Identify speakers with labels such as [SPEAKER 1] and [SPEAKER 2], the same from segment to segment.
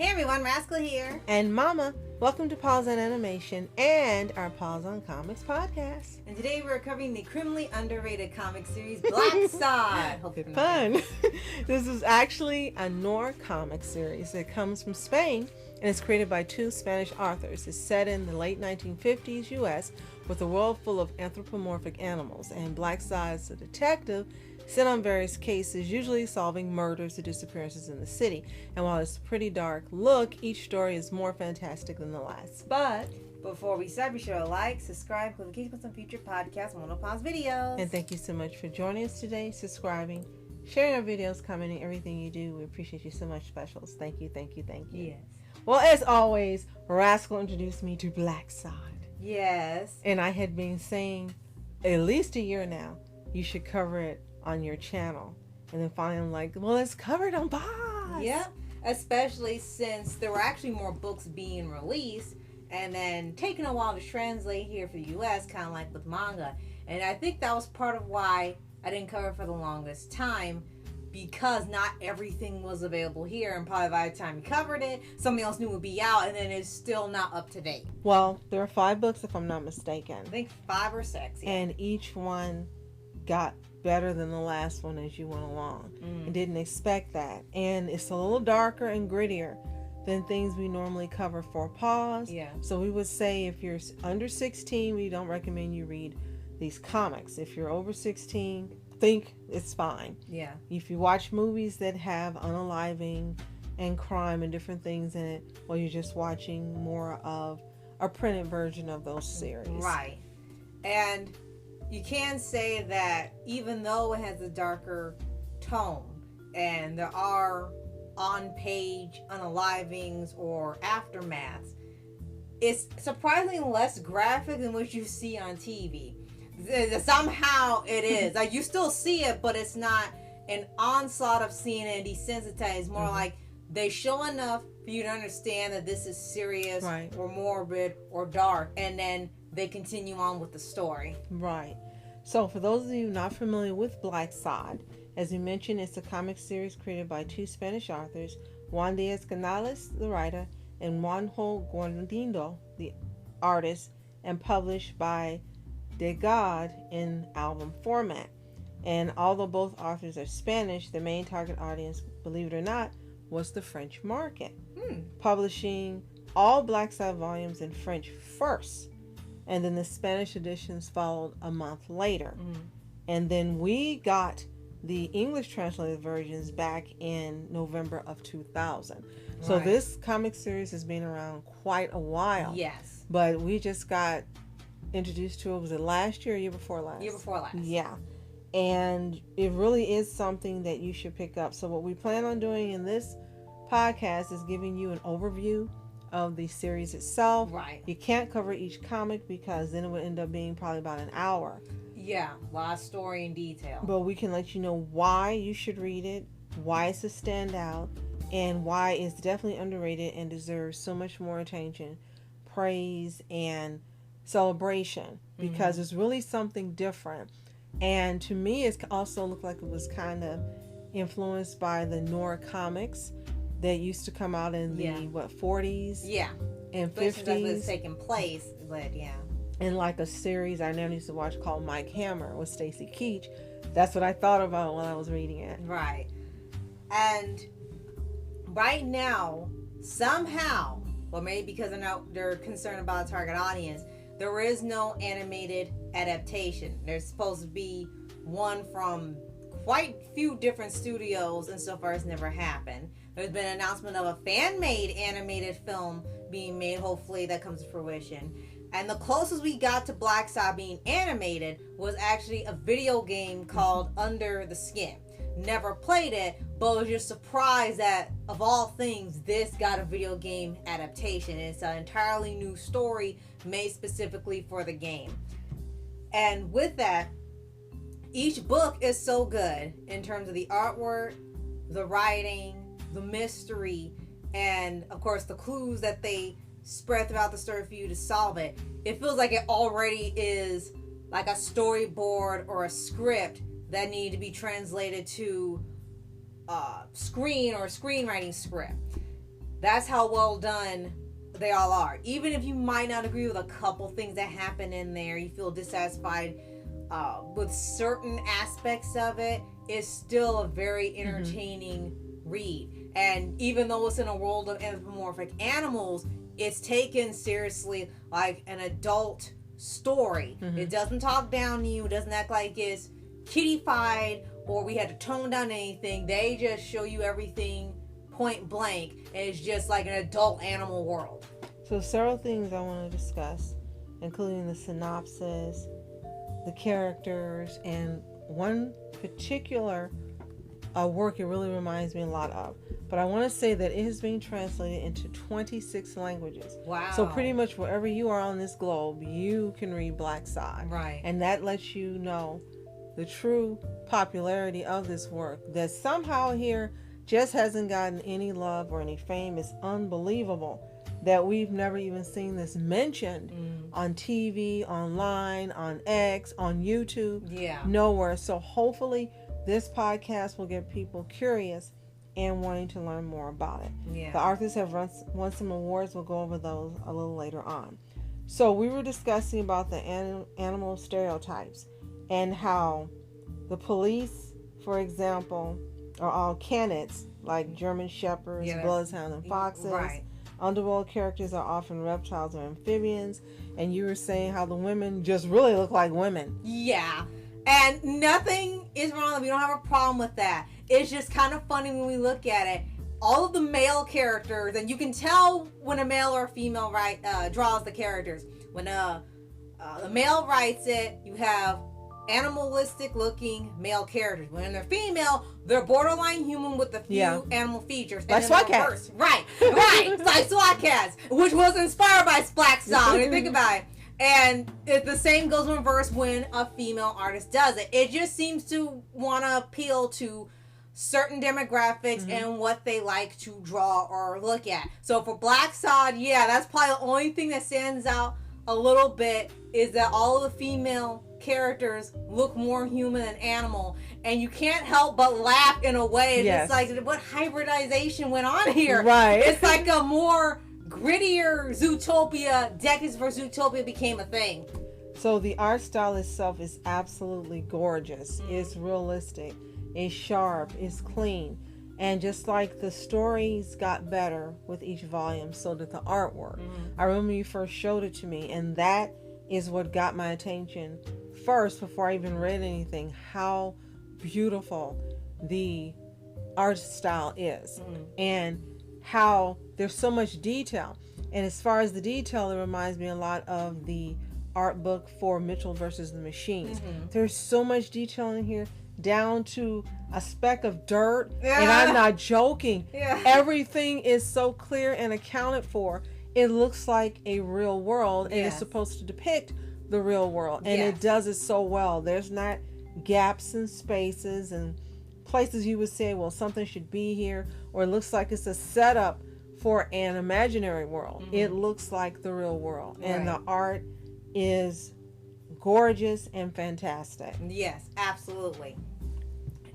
[SPEAKER 1] Hey everyone, Rascal here.
[SPEAKER 2] And Mama, welcome to Paws On Animation and our Paws On Comics podcast.
[SPEAKER 1] And today we're covering the criminally underrated comic series Blacksad.
[SPEAKER 2] Hope it's fun. This is actually a Noir comic series that comes from Spain and it's created by two Spanish authors. It's set in the late 1950s U.S. with a world full of anthropomorphic animals, and Blacksad is a detective sent on various cases, usually solving murders or disappearances in the city. And while it's a pretty dark look, each story is more fantastic than the last.
[SPEAKER 1] But before we start, be sure to like, subscribe, click on some future podcasts and Monopause videos.
[SPEAKER 2] And thank you so much for joining us today, subscribing, sharing our videos, commenting, everything you do. We appreciate you so much, specials. Thank you, thank you, thank you.
[SPEAKER 1] Yes.
[SPEAKER 2] Well, as always, Rascal introduced me to Blacksad.
[SPEAKER 1] Yes.
[SPEAKER 2] And I had been saying at least a year now, you should cover it on your channel. And then finally I'm like, well, it's covered on Paws.
[SPEAKER 1] Yeah, especially since there were actually more books being released and then taking a while to translate here for the US, kind of like with manga. And I think that was part of why I didn't cover it for the longest time, because not everything was available here, and probably by the time you covered it, something else new would be out, and then it's still not up to date.
[SPEAKER 2] Well, there are 5 books if I'm not mistaken.
[SPEAKER 1] I think 5 or 6. Yeah.
[SPEAKER 2] And each one got better than the last one as you went along. I didn't expect that. And it's a little darker and grittier than things we normally cover for Paws.
[SPEAKER 1] Yeah.
[SPEAKER 2] So we would say if you're under 16, we don't recommend you read these comics. If you're over 16, think it's fine.
[SPEAKER 1] Yeah.
[SPEAKER 2] If you watch movies that have unaliving and crime and different things in it, well, you're just watching more of a printed version of those series.
[SPEAKER 1] Right. And you can say that even though it has a darker tone and there are on-page unalivings or aftermaths, it's surprisingly less graphic than what you see on TV. Somehow it is. Like, you still see it, but it's not an onslaught of seeing it and desensitized. It's more like they show enough for you to understand that this is serious, right, or morbid or dark, and then they continue on with the story.
[SPEAKER 2] Right. So for those of you not familiar with Blacksad, as we mentioned, it's a comic series created by two Spanish authors, Juan Diaz Canales, the writer, and Juanjo Guarnido, the artist, and published by De God in album format. And although both authors are Spanish, the main target audience, believe it or not, was the French market, publishing all Blacksad volumes in French first. And then the Spanish editions followed a month later. And then we got the English translated versions back in November of 2000. So this comic series has been around quite a while.
[SPEAKER 1] Yes.
[SPEAKER 2] But we just got introduced to it, was it last year or year before last?
[SPEAKER 1] Year before last.
[SPEAKER 2] Yeah. And it really is something that you should pick up. So what we plan on doing in this podcast is giving you an overview of the series itself.
[SPEAKER 1] Right.
[SPEAKER 2] You can't cover each comic because then it would end up being probably about an hour.
[SPEAKER 1] Yeah, a lot of story and detail.
[SPEAKER 2] But we can let you know why you should read it, why it's a standout, and why it's definitely underrated and deserves so much more attention, praise, and celebration, because it's really something different. And to me, it also looked like it was kind of influenced by the Noir comics that used to come out in the 40s, and 50s.
[SPEAKER 1] That was taking place, but
[SPEAKER 2] and like a series I never used to watch called Mike Hammer with Stacy Keach. That's what I thought about when I was reading it.
[SPEAKER 1] Right. And right now, somehow, well, maybe because they're concerned about a target audience, there is no animated adaptation. There's supposed to be one from quite few different studios, and so far it's never happened. There's been an announcement of a fan-made animated film being made. Hopefully that comes to fruition. And the closest we got to Blacksad being animated was actually a video game called Under the Skin. Never played it, but was just surprised that, of all things, this got a video game adaptation. It's an entirely new story made specifically for the game. And with that, each book is so good in terms of the artwork, the writing, the mystery, and of course the clues that they spread throughout the story for you to solve it. It feels like it already is like a storyboard or a script that needed to be translated to screen or screenwriting script. That's how well done they all are. Even if you might not agree with a couple things that happen in there, you feel dissatisfied with certain aspects of it, it's still a very entertaining read. And even though it's in a world of anthropomorphic animals, it's taken seriously like an adult story. It doesn't talk down to you. It doesn't act like it's kiddified or we had to tone down anything. They just show you everything point blank, and it's just like an adult animal world.
[SPEAKER 2] So several things I want to discuss, including the synopsis, the characters, and one particular work it really reminds me a lot of. But I want to say that it has been translated into 26 languages.
[SPEAKER 1] Wow.
[SPEAKER 2] So pretty much wherever you are on this globe, you can read Blacksad.
[SPEAKER 1] Right.
[SPEAKER 2] And that lets you know the true popularity of this work that somehow here just hasn't gotten any love or any fame. It's unbelievable that we've never even seen this mentioned on TV, online, on X, on YouTube.
[SPEAKER 1] Yeah.
[SPEAKER 2] Nowhere. So hopefully this podcast will get people curious and wanting to learn more about it.
[SPEAKER 1] Yeah.
[SPEAKER 2] The authors have won some awards. We'll go over those a little later on. So we were discussing about the animal stereotypes and how the police, for example, are all canids, like German shepherds, bloodhounds, and foxes.
[SPEAKER 1] Right.
[SPEAKER 2] Underworld characters are often reptiles or amphibians. And you were saying how the women just really look like women.
[SPEAKER 1] Yeah. And nothing is wrong. We don't have a problem with that. It's just kind of funny when we look at it. All of the male characters, and you can tell when a male or a female draws the characters. When the male writes it, you have animalistic looking male characters. When they're female, they're borderline human with a few animal features.
[SPEAKER 2] Like SWAT cats.
[SPEAKER 1] Right. It's like SWAT cats, which was inspired by Blacksad. When you think about it. And the same goes in reverse when a female artist does it. It just seems to want to appeal to certain demographics and what they like to draw or look at. So for Blacksad, that's probably the only thing that stands out a little bit is that all of the female characters look more human than animal, and you can't help but laugh in a way. It's like, what hybridization went on here?
[SPEAKER 2] Right.
[SPEAKER 1] It's like a more grittier Zootopia. Decades for Zootopia became a thing.
[SPEAKER 2] So the art style itself is absolutely gorgeous. It's realistic. It's sharp. It's clean. And just like the stories got better with each volume, so did the artwork. I remember you first showed it to me, and that is what got my attention first before I even read anything, how beautiful the art style is and how there's so much detail. And as far as the detail, it reminds me a lot of the art book for Mitchell versus the Machines. There's so much detail in here, down to a speck of dirt, and I'm not joking. Everything is so clear and accounted for. It looks like a real world, and it's supposed to depict the real world, and it does it so well. There's not gaps and spaces and places you would say, well, something should be here, or it looks like it's a setup for an imaginary world. It looks like the real world, and the art is gorgeous and fantastic.
[SPEAKER 1] Yes, absolutely.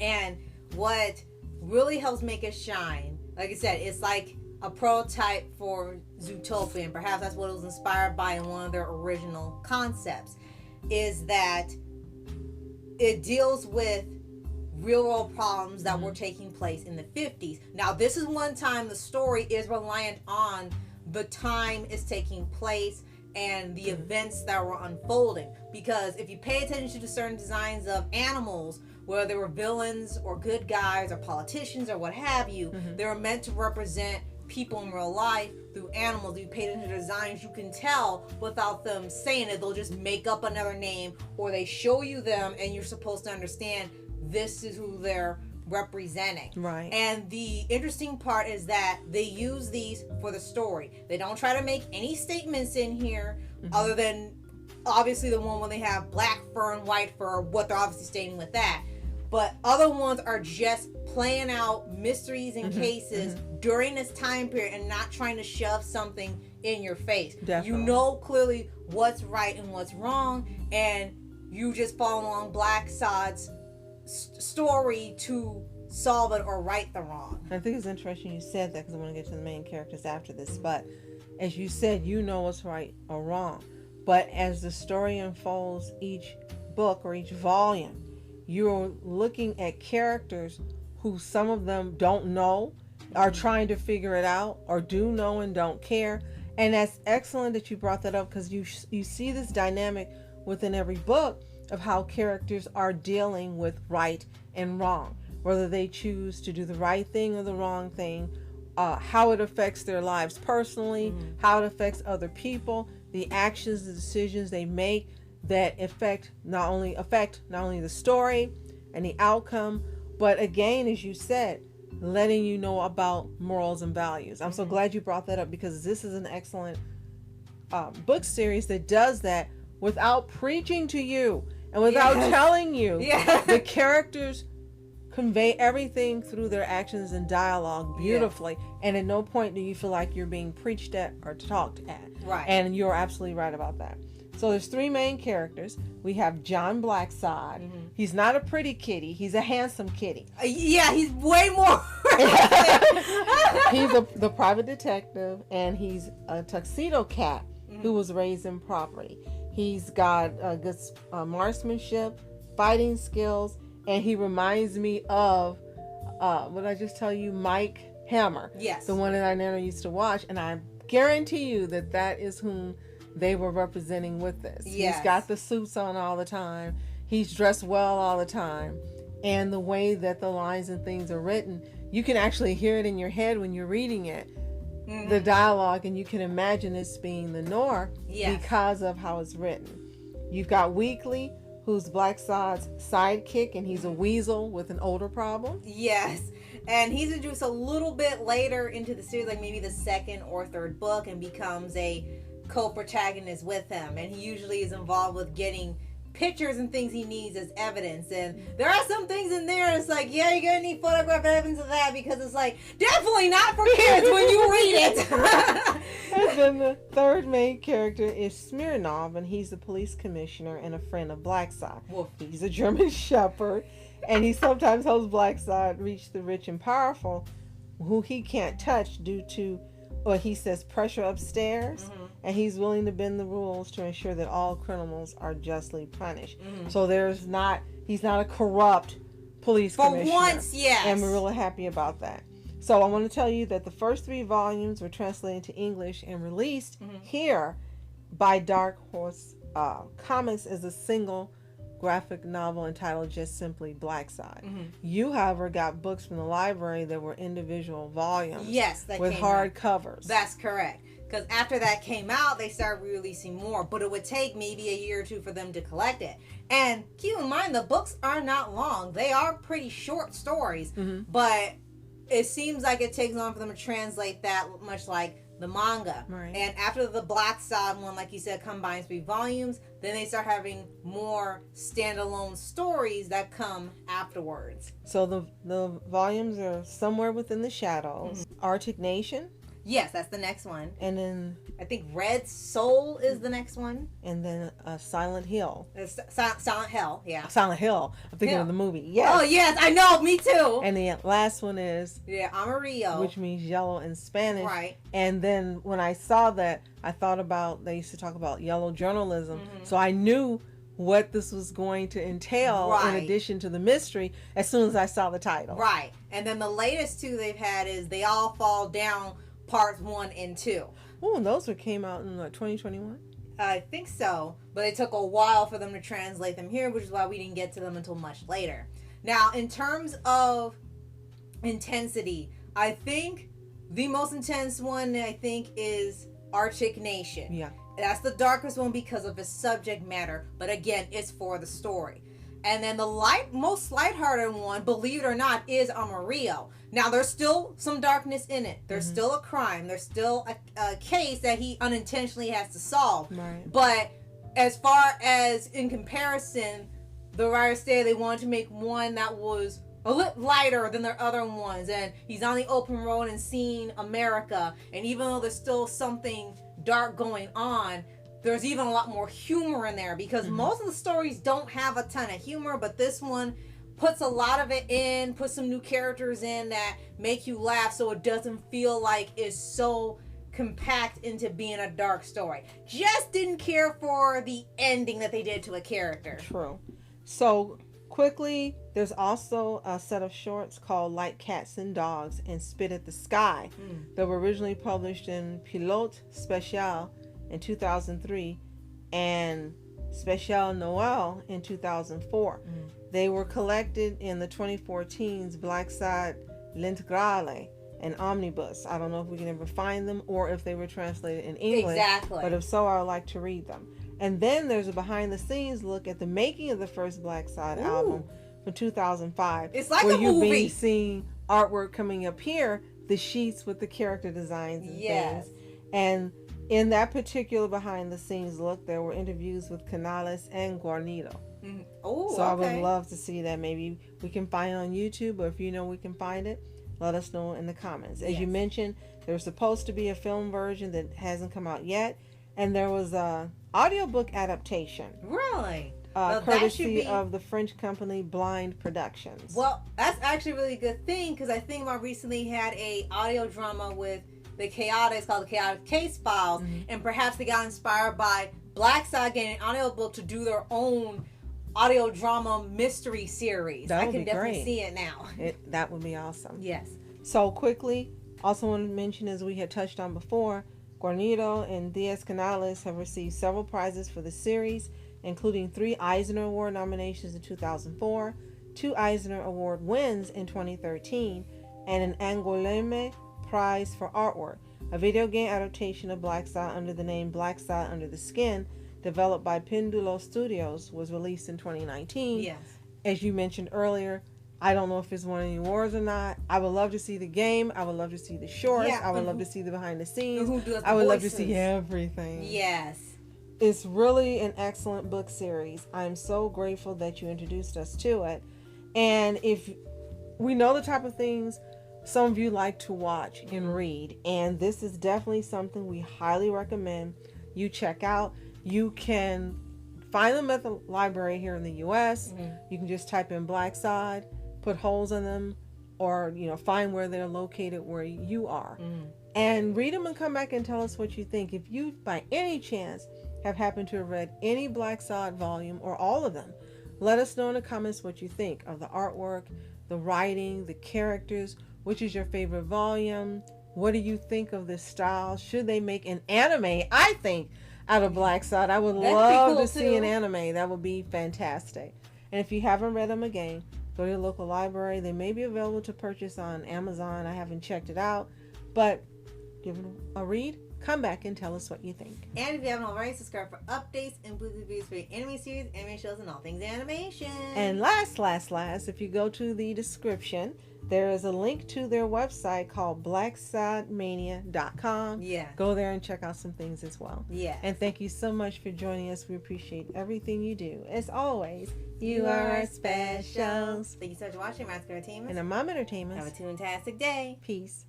[SPEAKER 1] And what really helps make it shine, like I said, it's like a prototype for Zootopia, and perhaps that's what it was inspired by in one of their original concepts, is that it deals with real world problems that were taking place in the 50s. Now, this is one time the story is reliant on the time it's taking place and the events that were unfolding. Because if you pay attention to certain designs of animals, whether they were villains or good guys or politicians or what have you, they were meant to represent people in real life through animals. If you pay attention to designs, you can tell without them saying it. They'll just make up another name, or they show you them and you're supposed to understand this is who they're representing.
[SPEAKER 2] Right.
[SPEAKER 1] And the interesting part is that they use these for the story. They don't try to make any statements in here other than obviously the one when they have black fur and white fur, what they're obviously stating with that. But other ones are just playing out mysteries and cases during this time period and not trying to shove something in your face.
[SPEAKER 2] Definitely.
[SPEAKER 1] You know clearly what's right and what's wrong, and you just follow along Blacksad's story to solve it or right the wrong.
[SPEAKER 2] I think it's interesting you said that because I want to get to the main characters after this. But as you said, you know what's right or wrong. But as the story unfolds each book or each volume, you're looking at characters who some of them don't know, are trying to figure it out, or do know and don't care. And that's excellent that you brought that up, because you see this dynamic within every book of how characters are dealing with right and wrong, whether they choose to do the right thing or the wrong thing, how it affects their lives personally, how it affects other people, the actions, the decisions they make that affect not only the story and the outcome, but again, as you said, letting you know about morals and values. I'm so glad you brought that up, because this is an excellent book series that does that without preaching to you and without telling you. The characters convey everything through their actions and dialogue beautifully, and at no point do you feel like you're being preached at or talked at.
[SPEAKER 1] Right.
[SPEAKER 2] And you're absolutely right about that. So there's three main characters. We have John Blacksad. He's not a pretty kitty. He's a handsome kitty.
[SPEAKER 1] Yeah, he's way more.
[SPEAKER 2] He's the private detective, and he's a tuxedo cat who was raised in property. He's got good marksmanship, fighting skills, and he reminds me of, what did I just tell you, Mike Hammer.
[SPEAKER 1] Yes.
[SPEAKER 2] The one that I never used to watch, and I guarantee you that is whom they were representing with this.
[SPEAKER 1] Yes.
[SPEAKER 2] He's got the suits on all the time. He's dressed well all the time. And the way that the lines and things are written, you can actually hear it in your head when you're reading it. The dialogue, and you can imagine this being the Noir because of how it's written. You've got Weekly, who's Blacksad's sidekick, and he's a weasel with an older problem.
[SPEAKER 1] Yes. And he's introduced a little bit later into the series, like maybe the second or third book, and becomes a co-protagonist with him, and he usually is involved with getting pictures and things he needs as evidence. And there are some things in there it's like, yeah, you're gonna need photograph evidence of that, because it's like definitely not for kids when you read it.
[SPEAKER 2] And then the third main character is Smirnov, and he's the police commissioner and a friend of Blacksad. He's a German shepherd, and he sometimes helps Blacksad reach the rich and powerful, who he can't touch due to, or he says, pressure upstairs. And he's willing to bend the rules to ensure that all criminals are justly punished. So he's not a corrupt police commissioner.
[SPEAKER 1] For once, yes.
[SPEAKER 2] And we're really happy about that. So I want to tell you that the first 3 volumes were translated to English and released here by Dark Horse Comics as a single graphic novel entitled just simply Blacksad. You, however, got books from the library that were individual volumes.
[SPEAKER 1] Yes, that
[SPEAKER 2] with
[SPEAKER 1] came
[SPEAKER 2] hard
[SPEAKER 1] out.
[SPEAKER 2] covers.
[SPEAKER 1] That's correct. Because after that came out, they started releasing more. But it would take maybe a year or two for them to collect it. And keep in mind, the books are not long. They are pretty short stories. But it seems like it takes long for them to translate that, much like the manga.
[SPEAKER 2] Right.
[SPEAKER 1] And after the Blacksad one, like you said, combines 3 volumes, then they start having more standalone stories that come afterwards.
[SPEAKER 2] So the volumes are Somewhere Within the Shadows, Arctic Nation.
[SPEAKER 1] Yes, that's the next one.
[SPEAKER 2] And then
[SPEAKER 1] I think Red Soul is the next one.
[SPEAKER 2] And then Silent Hill.
[SPEAKER 1] Silent Hell, yeah.
[SPEAKER 2] Silent Hill. I'm thinking of the movie. Yes.
[SPEAKER 1] Oh, yes, I know, me too.
[SPEAKER 2] And the last one is
[SPEAKER 1] Amarillo,
[SPEAKER 2] which means yellow in Spanish.
[SPEAKER 1] Right.
[SPEAKER 2] And then when I saw that, I thought about, they used to talk about yellow journalism. So I knew what this was going to entail in addition to the mystery as soon as I saw the title.
[SPEAKER 1] Right. And then the latest 2 they've had is They All Fall Down, parts 1 and 2.
[SPEAKER 2] Oh, and those came out in 2021?
[SPEAKER 1] I think so, but it took a while for them to translate them here, which is why we didn't get to them until much later. Now, in terms of intensity, I think the most intense one, is Arctic Nation.
[SPEAKER 2] Yeah.
[SPEAKER 1] That's the darkest one because of its subject matter, but again, it's for the story. And then the most lighthearted one, believe it or not, is Amarillo. Now, there's still some darkness in it. There's still a crime. There's still a case that he unintentionally has to solve.
[SPEAKER 2] Right.
[SPEAKER 1] But as far as in comparison, the writers say they wanted to make one that was a little lighter than their other ones. And he's on the open road and seeing America. And even though there's still something dark going on, there's even a lot more humor in there, because most of the stories don't have a ton of humor, but this one puts a lot of it in, puts some new characters in that make you laugh, so it doesn't feel like it's so compact into being a dark story. Just didn't care for the ending that they did to a character.
[SPEAKER 2] True. So quickly, there's also a set of shorts called Like Cats and Dogs and Spit at the Sky that were originally published in Pilote Spécial in 2003 and Spécial Noir in 2004. They were collected in the 2014's Blacksad L'Intégrale and Omnibus. I don't know if we can ever find them or if they were translated in English.
[SPEAKER 1] Exactly.
[SPEAKER 2] But if so, I would like to read them. And then there's a behind-the-scenes look at the making of the first Blacksad album from 2005.
[SPEAKER 1] It's like
[SPEAKER 2] where
[SPEAKER 1] a
[SPEAKER 2] you've
[SPEAKER 1] movie.
[SPEAKER 2] been seeing artwork coming up here, the sheets with the character designs and things. And in that particular behind-the-scenes look, there were interviews with Canales and Guarnido.
[SPEAKER 1] Oh,
[SPEAKER 2] so I would love to see that. Maybe we can find it on YouTube, or if you know we can find it, let us know in the comments. As you mentioned, there's supposed to be a film version that hasn't come out yet, and there was a audiobook adaptation.
[SPEAKER 1] Really?
[SPEAKER 2] Courtesy of the French company Blind Productions.
[SPEAKER 1] Well, that's actually a really good thing, because I think I recently had a audio drama with the Chaotics called the Chaotic Case Files, and perhaps they got inspired by Blacksad getting an audiobook to do their own audio drama mystery series.
[SPEAKER 2] That
[SPEAKER 1] I
[SPEAKER 2] would
[SPEAKER 1] can
[SPEAKER 2] be
[SPEAKER 1] definitely
[SPEAKER 2] great.
[SPEAKER 1] see it now.
[SPEAKER 2] That would be awesome.
[SPEAKER 1] Yes.
[SPEAKER 2] So quickly, also want to mention, as we had touched on before, Guarnido and Diaz Canales have received several prizes for the series, including 3 Eisner Award nominations in 2004, 2 Eisner Award wins in 2013, and an Angoulême Prize for Artwork, a video game adaptation of Blacksad under the name Blacksad Under the Skin, developed by Pendulo Studios, was released in 2019.
[SPEAKER 1] Yes.
[SPEAKER 2] As you mentioned earlier, I don't know if it's won any awards or not. I would love to see the game. I would love to see the shorts.
[SPEAKER 1] Yeah,
[SPEAKER 2] I would love to see the behind the scenes.
[SPEAKER 1] Who does the
[SPEAKER 2] I would love to
[SPEAKER 1] voices.
[SPEAKER 2] see everything.
[SPEAKER 1] Yes.
[SPEAKER 2] It's really an excellent book series. I'm so grateful that you introduced us to it. And if we know the type of things some of you like to watch and read, and this is definitely something we highly recommend you check out. You can find them at the library here in the U.S. You can just type in Blacksad, put holes in them, or find where they're located where you are, and read them and come back and tell us what you think. If you, by any chance, have happened to have read any Blacksad volume or all of them, let us know in the comments what you think of the artwork, the writing, the characters. Which is your favorite volume? What do you think of this style? Should they make an anime? I think out of Blacksad, I would love to see an anime. That would be fantastic. And if you haven't read them again, go to your local library. They may be available to purchase on Amazon. I haven't checked it out, but give them a read. Come back and tell us what you think.
[SPEAKER 1] And if you haven't already, subscribe for updates and weekly reviews for your anime series, anime shows, and all things animation.
[SPEAKER 2] And last, if you go to the description, there is a link to their website called blacksadmania.com.
[SPEAKER 1] Yeah.
[SPEAKER 2] Go there and check out some things as well.
[SPEAKER 1] Yeah.
[SPEAKER 2] And thank you so much for joining us. We appreciate everything you do. As always, you are our specials.
[SPEAKER 1] Thank you so much for watching Master Entertainment.
[SPEAKER 2] And I'm Mom Entertainment.
[SPEAKER 1] Have a fantastic day.
[SPEAKER 2] Peace.